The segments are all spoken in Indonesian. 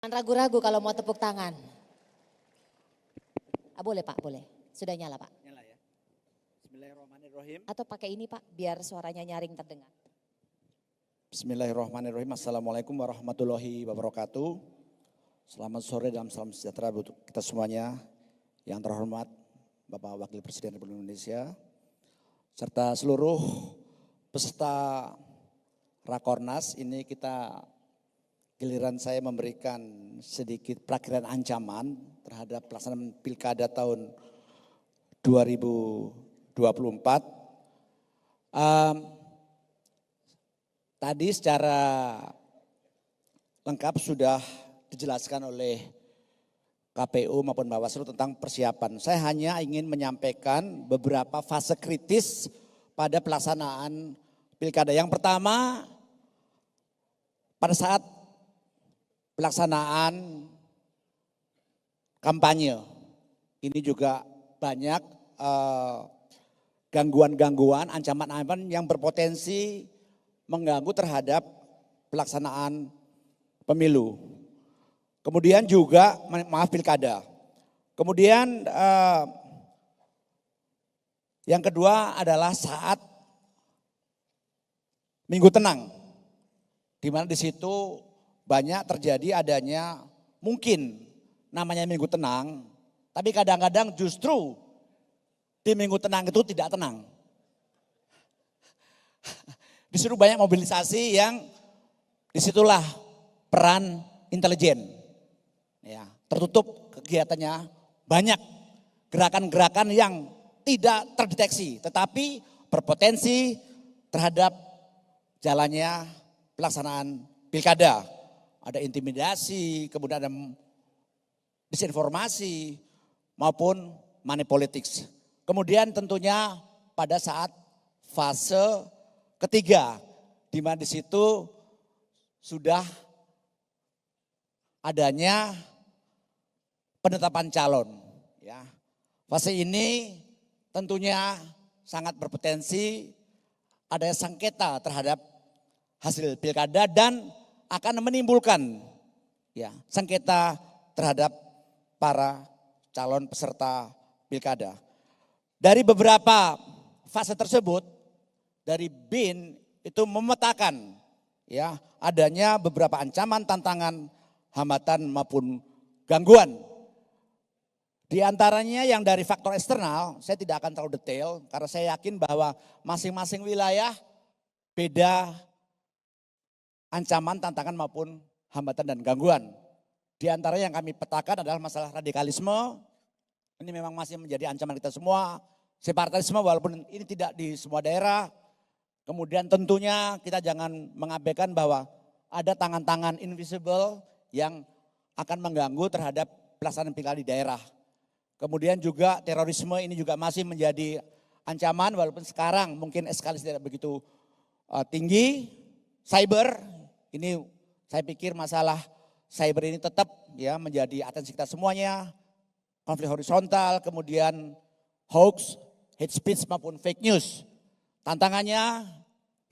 Jangan ragu-ragu kalau mau tepuk tangan. Boleh Pak, boleh. Sudah nyala Pak. Nyala ya. Bismillahirrahmanirrahim. Atau pakai ini Pak, biar suaranya nyaring terdengar. Bismillahirrahmanirrahim. Assalamualaikum warahmatullahi wabarakatuh. Selamat sore dan salam sejahtera untuk kita semuanya. Yang terhormat Bapak Wakil Presiden Republik Indonesia, serta seluruh peserta Rakornas. Ini giliran saya memberikan sedikit perakiran ancaman terhadap pelaksanaan Pilkada tahun 2024. Tadi secara lengkap sudah dijelaskan oleh KPU maupun Bawaslu tentang persiapan. Saya hanya ingin menyampaikan beberapa fase kritis pada pelaksanaan Pilkada. Yang pertama, pada saat pelaksanaan kampanye, ini juga banyak gangguan-gangguan, ancaman-ancaman yang berpotensi mengganggu terhadap pelaksanaan pemilu. Kemudian juga, pilkada. Kemudian yang kedua adalah saat Minggu Tenang, di mana di situ banyak terjadi adanya mungkin namanya Minggu Tenang, tapi kadang-kadang justru di Minggu Tenang itu tidak tenang. Disuruh banyak mobilisasi yang disitulah peran intelijen. Ya, tertutup kegiatannya, banyak gerakan-gerakan yang tidak terdeteksi tetapi berpotensi terhadap jalannya pelaksanaan pilkada. Ada intimidasi, kemudian ada disinformasi maupun money politics. Kemudian tentunya pada saat fase ketiga, di mana di situ sudah adanya penetapan calon. Ya, fase ini tentunya sangat berpotensi adanya sengketa terhadap hasil pilkada dan akan menimbulkan sengketa terhadap para calon peserta pilkada. Dari beberapa fase tersebut, dari BIN itu memetakan adanya beberapa ancaman, tantangan, hambatan maupun gangguan. Di antaranya yang dari faktor eksternal, saya tidak akan terlalu detail karena saya yakin bahwa masing-masing wilayah beda ancaman, tantangan maupun hambatan dan gangguan. Di antara yang kami petakan adalah masalah radikalisme. Ini memang masih menjadi ancaman kita semua. Separatisme walaupun ini tidak di semua daerah. Kemudian tentunya kita jangan mengabaikan bahwa ada tangan-tangan invisible yang akan mengganggu terhadap pelaksanaan pilkada di daerah. Kemudian juga terorisme ini juga masih menjadi ancaman walaupun sekarang mungkin eskalasi tidak begitu tinggi. Cyber, ini saya pikir masalah cyber ini tetap menjadi atensi kita semuanya. Konflik horizontal, kemudian hoax, hate speech maupun fake news. Tantangannya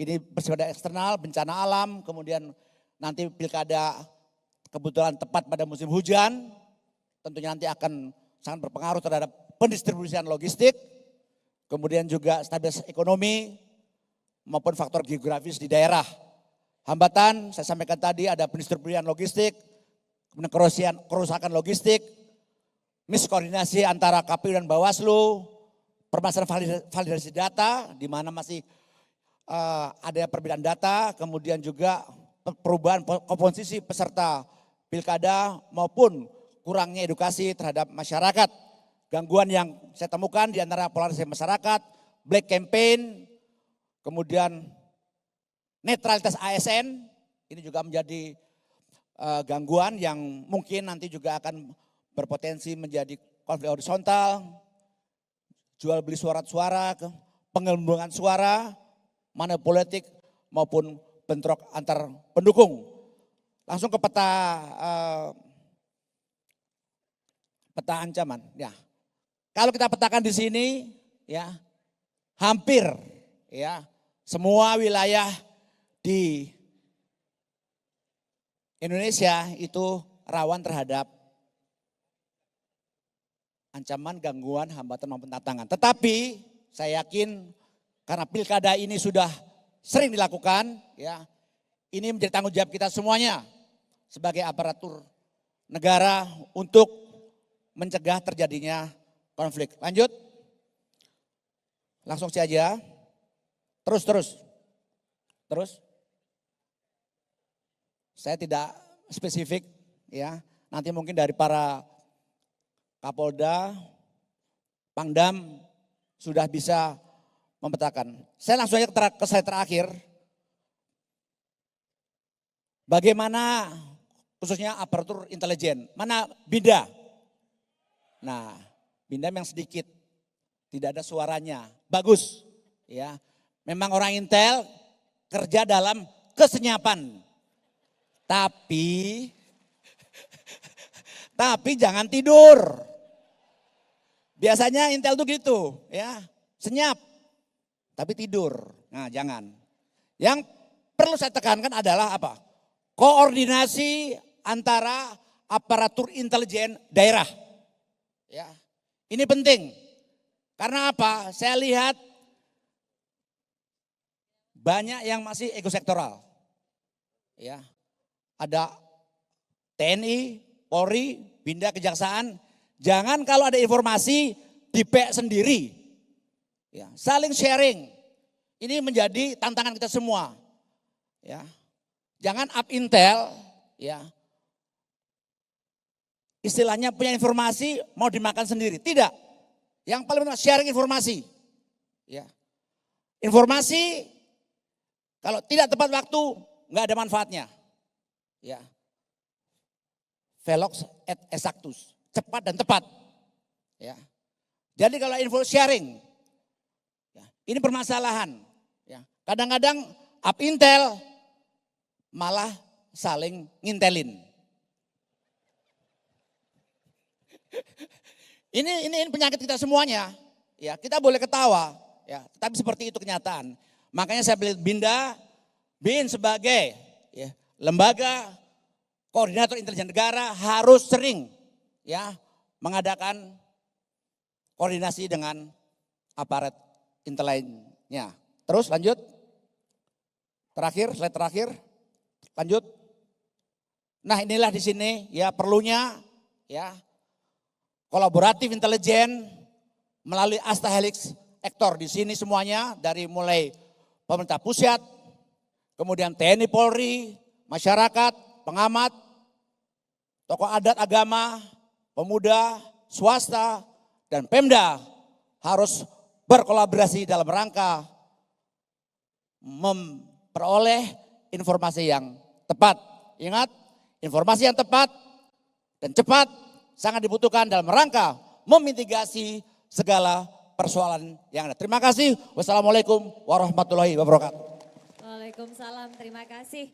ini bersifat eksternal, bencana alam, kemudian nanti pilkada kebetulan tepat pada musim hujan. Tentunya nanti akan sangat berpengaruh terhadap pendistribusian logistik. Kemudian juga stabilitas ekonomi maupun faktor geografis di daerah. Hambatan, saya sampaikan tadi ada pendistribusian logistik, kemudian kerusakan logistik, miskoordinasi antara KPU dan Bawaslu, permasalahan validasi data, di mana masih ada perbedaan data, kemudian juga perubahan komposisi peserta pilkada maupun kurangnya edukasi terhadap masyarakat. Gangguan yang saya temukan di antara polarisasi masyarakat, black campaign, kemudian netralitas ASN, ini juga menjadi gangguan yang mungkin nanti juga akan berpotensi menjadi konflik horizontal, jual beli suara, penggelembungan suara, money politik maupun bentrok antar pendukung. Langsung ke peta ancaman. Ya, kalau kita petakan di sini, hampir semua wilayah di Indonesia itu rawan terhadap ancaman, gangguan, hambatan maupun tantangan. Tetapi saya yakin karena pilkada ini sudah sering dilakukan, ya, ini menjadi tanggung jawab kita semuanya sebagai aparatur negara untuk mencegah terjadinya konflik. Lanjut, langsung saja, terus. Saya tidak spesifik, ya. Nanti mungkin dari para Kapolda, Pangdam sudah bisa memetakan. Saya langsung aja ke slide terakhir. Bagaimana khususnya aparatur intelijen, mana BINDA? Nah, BINDA yang sedikit, tidak ada suaranya, bagus. Ya, memang orang Intel kerja dalam kesenyapan. Tapi jangan tidur. Biasanya Intel tuh gitu, ya, senyap, tapi tidur. Nah, jangan. Yang perlu saya tekankan adalah apa? Koordinasi antara aparatur intelijen daerah. Ya, ini penting. Karena apa? Saya lihat banyak yang masih ekosektoral. Ya, ada TNI, Polri, BINDA, Kejaksaan. Jangan kalau ada informasi dipek sendiri. Ya, saling sharing. Ini menjadi tantangan kita semua. Ya, jangan up intel, ya. Istilahnya punya informasi mau dimakan sendiri. Tidak. Yang paling penting sharing informasi. Ya. Informasi kalau tidak tepat waktu nggak ada manfaatnya. Ya. Velox et exactus, cepat dan tepat. Ya. Jadi kalau info sharing, ya, ini permasalahan. Ya. Kadang-kadang up intel malah saling ngintelin. Ini penyakit kita semuanya. Ya, kita boleh ketawa, ya, tapi seperti itu kenyataan. Makanya saya pilih BIN sebagai, ya, lembaga koordinator intelijen negara harus sering, ya, mengadakan koordinasi dengan aparat intelijennya. Terus lanjut. Terakhir, slide terakhir. Lanjut. Nah, inilah di sini, ya, perlunya, ya, kolaboratif intelijen melalui Asta Helix Ektor. Di sini semuanya dari mulai pemerintah pusat, kemudian TNI, Polri, masyarakat, pengamat, tokoh adat, agama, pemuda, swasta, dan Pemda harus berkolaborasi dalam rangka memperoleh informasi yang tepat. Ingat, informasi yang tepat dan cepat sangat dibutuhkan dalam rangka memitigasi segala persoalan yang ada. Terima kasih. Wassalamualaikum warahmatullahi wabarakatuh. Waalaikumsalam, terima kasih.